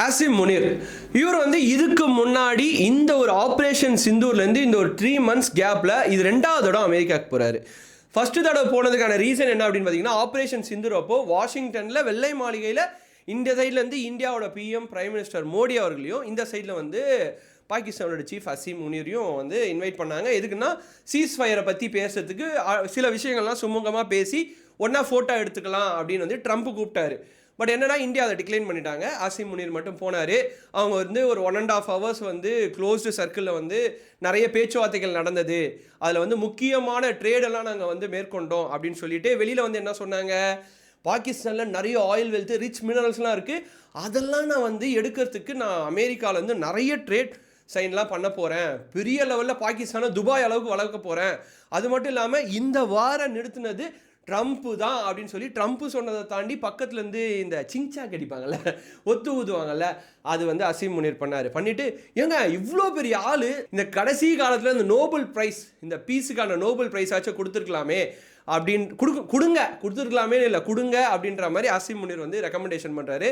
ஆசிம் முனீர் இவர் வந்து இதுக்கு முன்னாடி இந்த ஒரு ஆப்ரேஷன் சிந்தூர்லேருந்து இந்த ஒரு 3 months கேப்பில் இது 2வது தடவை அமெரிக்காவுக்கு போகிறாரு. ஃபஸ்ட்டு தடவை போனதுக்கான ரீசன் என்ன அப்படின்னு பார்த்தீங்கன்னா, ஆப்ரேஷன் சிந்தூர் அப்போ வாஷிங்டனில் வெள்ளை மாளிகையில் இந்த சைட்லேருந்து இந்தியாவோட பிஎம் பிரைம் மினிஸ்டர் மோடி அவர்களையும், இந்த சைடில் வந்து பாகிஸ்தானோட சீஃப் அசீம் முனீரையும் வந்து இன்வைட் பண்ணாங்க. எதுக்குன்னா சீஸ் ஃபயரை பற்றி பேசுறதுக்கு சில விஷயங்கள்லாம் சுமூகமாக பேசி ஒன்றா ஃபோட்டோ எடுத்துக்கலாம் அப்படின்னு வந்து ட்ரம்ப் கூப்பிட்டாரு. பட் என்னன்னா இந்தியா அதை டிக்ளைன் பண்ணிட்டாங்க. ஆசிம் முனீர் மட்டும் போனார். அவங்க வந்து ஒரு 1.5 hours வந்து க்ளோஸ்டு சர்க்கிளில் வந்து நிறைய பேச்சுவார்த்தைகள் நடந்தது. அதில் வந்து முக்கியமான ட்ரேடெல்லாம் நாங்கள் வந்து மேற்கொண்டோம் அப்படின்னு சொல்லிட்டு வெளியில் வந்து என்ன சொன்னாங்க, பாகிஸ்தானில் நிறைய ஆயில் வெல்த் ரிச் மினரல்ஸ்லாம் இருக்குது, அதெல்லாம் நான் வந்து எடுக்கிறதுக்கு நான் அமெரிக்காவில் வந்து நிறைய ட்ரேட் சைன்லாம் பண்ண போகிறேன், பெரிய லெவலில் பாகிஸ்தானை துபாய் அளவுக்கு வளர்க்க போகிறேன், அது மட்டும் இல்லாமல் இந்த வாரம் நிறுத்தினது ட்ரம்ப்பு தான் அப்படின்னு சொல்லி ட்ரம்ப்பு சொன்னதை தாண்டி பக்கத்துலேருந்து இந்த சிங்சாக் அடிப்பாங்கள்ல, ஒத்து ஊதுவாங்கல்ல, அது வந்து அசீம் முனீர் பண்ணிவிட்டு ஏங்க இவ்வளோ பெரிய ஆள் இந்த கடைசி காலத்தில் இந்த நோபல் ப்ரைஸ், இந்த பீஸுக்கான நோபல் ப்ரைஸ் ஆச்சும் கொடுத்துருக்கலாமே அப்படின்னு கொடுத்துருக்கலாமே இல்லை கொடுங்க அப்படின்ற மாதிரி அசீம் முனீர் வந்து ரெக்கமெண்டேஷன் பண்ணுறாரு.